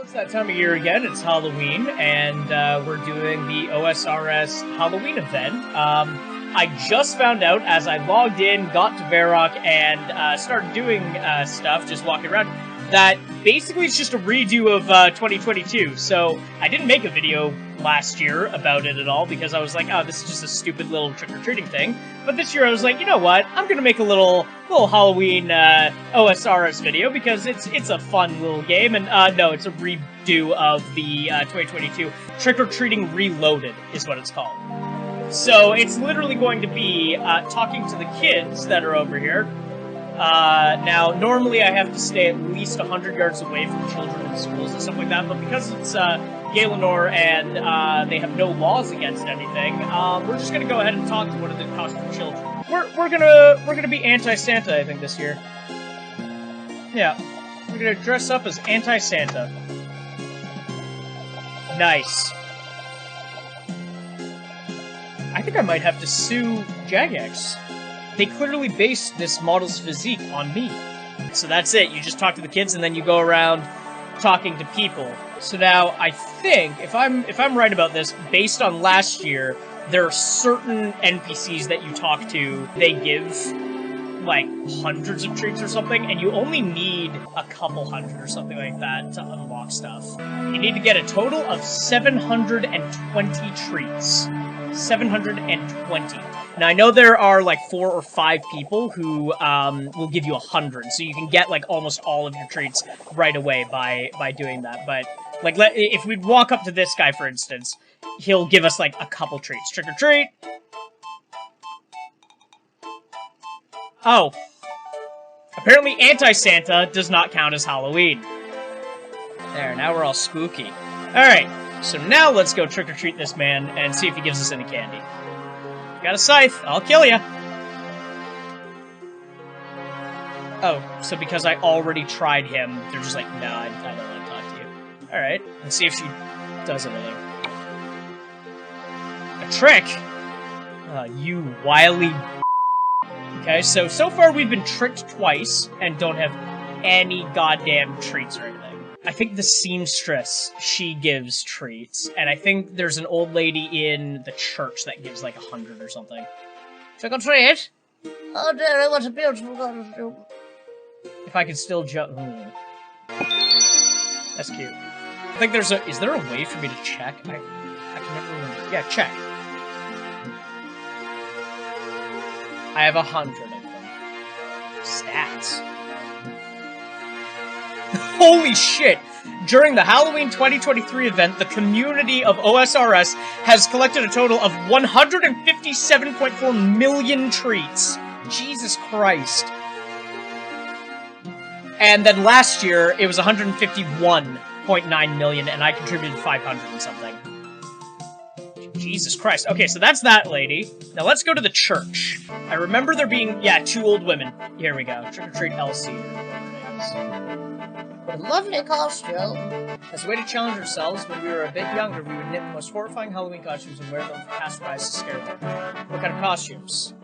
Well, it's that time of year again. It's Halloween, and we're doing the OSRS Halloween event. I just found out as I logged in, got to Varrock, and started doing stuff, just walking around, that basically it's just a redo of 2022. So I didn't make a video last year about it at all because I was like, oh, this is just a stupid little trick-or-treating thing. But this year I was like, you know what? I'm gonna make a little Halloween OSRS video because it's a fun little game, and no, it's a redo of the 2022 Trick-or-Treating Reloaded is what it's called. So it's literally going to be talking to the kids that are over here. Now, normally I have to stay at least 100 yards away from children in schools and stuff like that, but because it's Galenor and they have no laws against anything, we're just gonna go ahead and talk to one of the costume children. We're gonna be anti-Santa, I think, this year. Yeah, we're gonna dress up as anti-Santa. Nice. I think I might have to sue Jagex. They clearly based this model's physique on me. So that's it, you just talk to the kids and then you go around talking to people. So now, I think, if I'm right about this, based on last year, there are certain NPCs that you talk to, they give, like, hundreds of treats or something, and you only need a couple hundred or something like that to unlock stuff. You need to get a total of 720 treats. 720. Now, I know there are, like, 4 or 5 people who, will give you 100, so you can get, like, almost all of your treats right away by doing that, but, like, if we walk up to this guy, for instance, he'll give us, like, a couple treats. Trick or treat! Oh. Apparently anti-Santa does not count as Halloween. There, now we're all spooky. Alright, so now let's go trick-or-treat this man and see if he gives us any candy. Got a scythe, I'll kill ya! Oh, so because I already tried him, they're just like, no, I don't want to talk to you. Alright, let's see if she does anything. A trick? You wily... Okay, so far we've been tricked twice, and don't have any goddamn treats or anything. I think the seamstress, she gives treats, and I think there's an old lady in the church that gives like 100 or something. Trick or treat? Oh dear, what a beautiful costume. If I could still jump... That's cute. I think there's a... Is there a way for me to check? I can never remember. Yeah, check. I have 100 of them. Stats. Holy shit! During the Halloween 2023 event, the community of OSRS has collected a total of 157.4 million treats. Jesus Christ. And then last year, it was 151.9 million, and I contributed 500 and something. Jesus Christ. Okay, so that's that lady. Now let's go to the church. I remember there being, yeah, 2 old women. Here we go. Trick-or-treat Elsie, or whatever her name is. What a lovely costume. As a way to challenge ourselves, when we were a bit younger, we would knit the most horrifying Halloween costumes and wear them for past prize to scare them. What kind of costumes?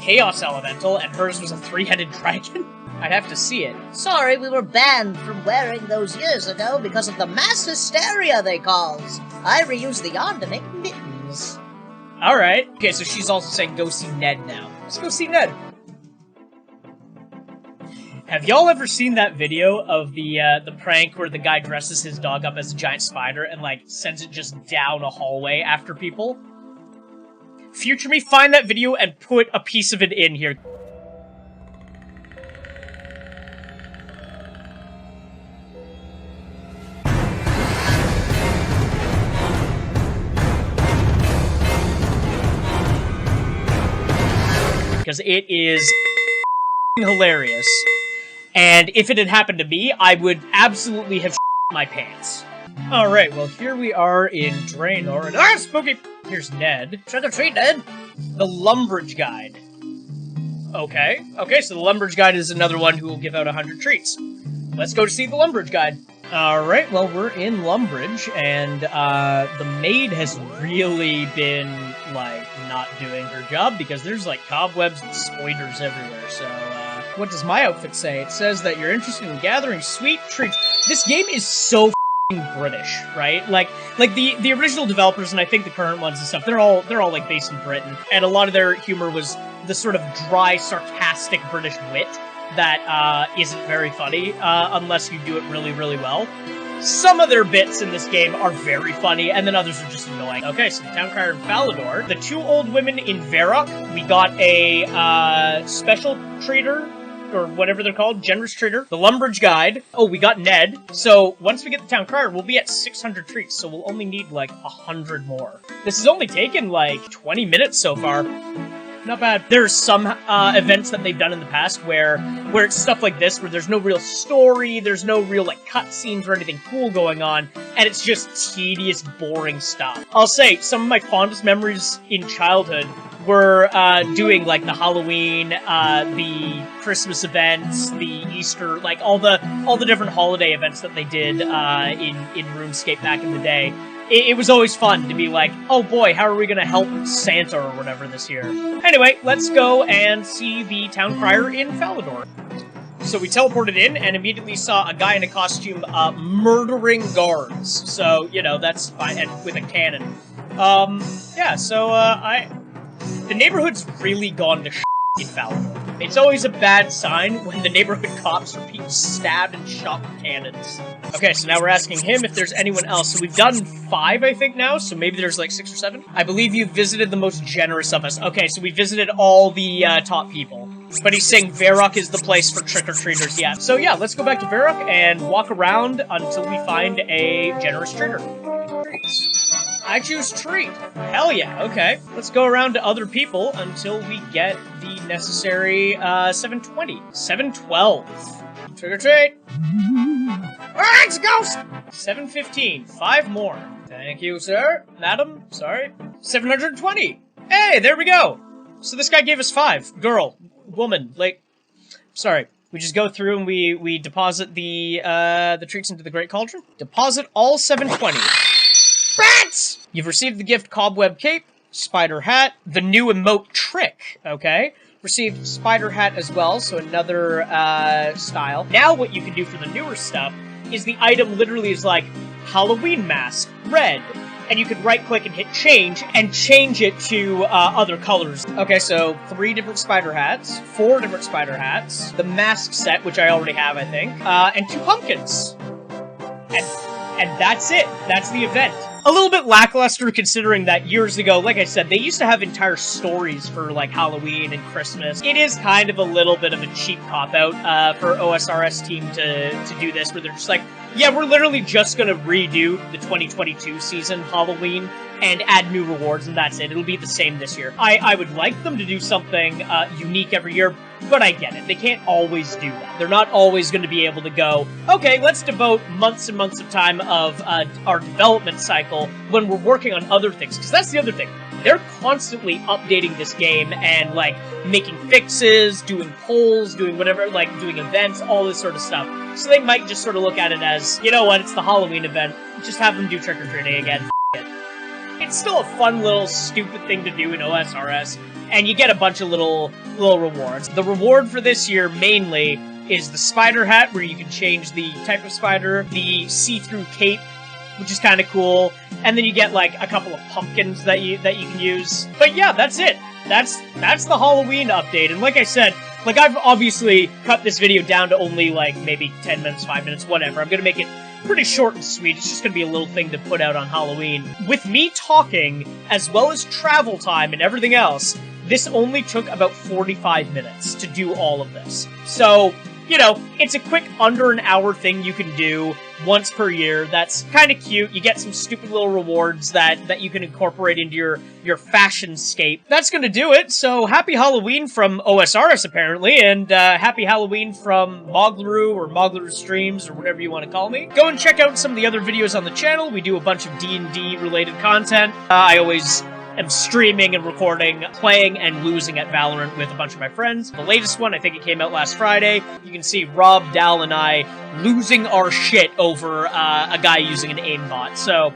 Chaos Elemental, and hers was a 3-headed dragon? I'd have to see it. Sorry, we were banned from wearing those years ago because of the mass hysteria they caused. I reused the yarn to make mittens. Alright. Okay, so she's also saying go see Ned now. Let's go see Ned. Have y'all ever seen that video of the prank where the guy dresses his dog up as a giant spider and, like, sends it just down a hallway after people? Future me, find that video and put a piece of it in here. Because it is hilarious. And if it had happened to me, I would absolutely have my pants. Alright, well, here we are in Draenor, and spooky! Here's Ned. Trick or treat, Ned! The Lumbridge Guide. Okay, so the Lumbridge Guide is another one who will give out 100 treats. Let's go to see the Lumbridge Guide. Alright, well, we're in Lumbridge, and the maid has really been, like, not doing her job, because there's, like, cobwebs and spiders everywhere, so, What does my outfit say? It says that you're interested in gathering sweet treats. This game is so British, right? Like the original developers, and I think the current ones and stuff, they're all like based in Britain, and a lot of their humor was the sort of dry, sarcastic British wit that isn't very funny unless you do it really, really well. Some of their bits in this game are very funny, and then others are just annoying. Okay, so the town crier in Falador. The two old women in Varrock. We got a special treater, or whatever they're called, generous treater. The Lumbridge guide. Oh, we got Ned. So once we get the town crier, we'll be at 600 treats, so we'll only need like 100 more. This has only taken like 20 minutes so far. Not bad. There's some events that they've done in the past where it's stuff like this, where there's no real story, there's no real like cutscenes or anything cool going on, and it's just tedious, boring stuff. I'll say, some of my fondest memories in childhood were doing like the Halloween, the Christmas events, the Easter, like all the different holiday events that they did in RuneScape back in the day. It was always fun to be like, oh boy, how are we gonna help Santa or whatever this year? Anyway, let's go and see the town crier in Falador. So we teleported in and immediately saw a guy in a costume murdering guards. So, you know, that's fine, and with a cannon. Yeah, so the neighborhood's really gone to in Falador. It's always a bad sign when the neighborhood cops are being stabbed and shot with cannons. Okay, so now we're asking him if there's anyone else. So we've done 5, I think, now, so maybe there's like 6 or 7. I believe you visited the most generous of us. Okay, so we visited all the top people. But he's saying Varrock is the place for trick-or-treaters, yeah. So yeah, let's go back to Varrock and walk around until we find a generous treater. I choose treat. Hell yeah, okay. Let's go around to other people until we get the necessary 720. 712. Trick or treat. Ah, it's a ghost! 715. 5 more. Thank you, sir. Madam, sorry. 720. Hey, there we go. So this guy gave us 5. Girl. Woman. Like, sorry. We just go through and we deposit the treats into the Great Cauldron. Deposit all 720. Rats! You've received the gift Cobweb Cape, Spider Hat, the new emote Trick, okay? Received Spider Hat as well, so another style. Now what you can do for the newer stuff is the item literally is like Halloween mask, red, and you can right-click and hit change, and change it to other colors. Okay, so 3 different spider hats, 4 different spider hats, the mask set, which I already have, I think, and 2 pumpkins. And that's it. That's the event. A little bit lackluster considering that years ago, like I said, they used to have entire stories for like Halloween and Christmas. It is kind of a little bit of a cheap cop-out for OSRS team to do this, where they're just like, yeah, we're literally just gonna redo the 2022 season Halloween and add new rewards, and that's it. It'll be the same this year. I would like them to do something unique every year, but I get it. They can't always do that. They're not always going to be able to go, okay, let's devote months and months of time of our development cycle when we're working on other things. Because that's the other thing. They're constantly updating this game and, like, making fixes, doing polls, doing whatever, like, doing events, all this sort of stuff. So they might just sort of look at it as, you know what, it's the Halloween event. Just have them do trick-or-treating again. It's still a fun little stupid thing to do in OSRS, and you get a bunch of little rewards. The reward for this year, mainly, is the spider hat, where you can change the type of spider, the see-through cape, which is kind of cool, and then you get, like, a couple of pumpkins that you can use. But yeah, that's it. That's the Halloween update, and like I said, like, I've obviously cut this video down to only, like, maybe 10 minutes, 5 minutes, whatever. I'm gonna make it pretty short and sweet. It's just gonna be a little thing to put out on Halloween. With me talking, as well as travel time and everything else, this only took about 45 minutes to do all of this. So, you know, it's a quick under an hour thing you can do once per year. That's kind of cute. You get some stupid little rewards that you can incorporate into your fashion-scape. That's gonna do it. So happy Halloween from OSRS, apparently, and happy Halloween from Moglaroo or Moglaroo Streams or whatever you want to call me. Go and check out some of the other videos on the channel. We do a bunch of D&D related content. I always am streaming and recording, playing and losing at Valorant with a bunch of my friends. The latest one, I think it came out last Friday. You can see Rob, Dal, and I losing our shit over a guy using an aimbot. So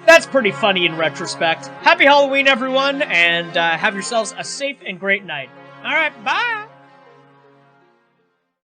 that's pretty funny in retrospect. Happy Halloween, everyone, and have yourselves a safe and great night. All right, bye!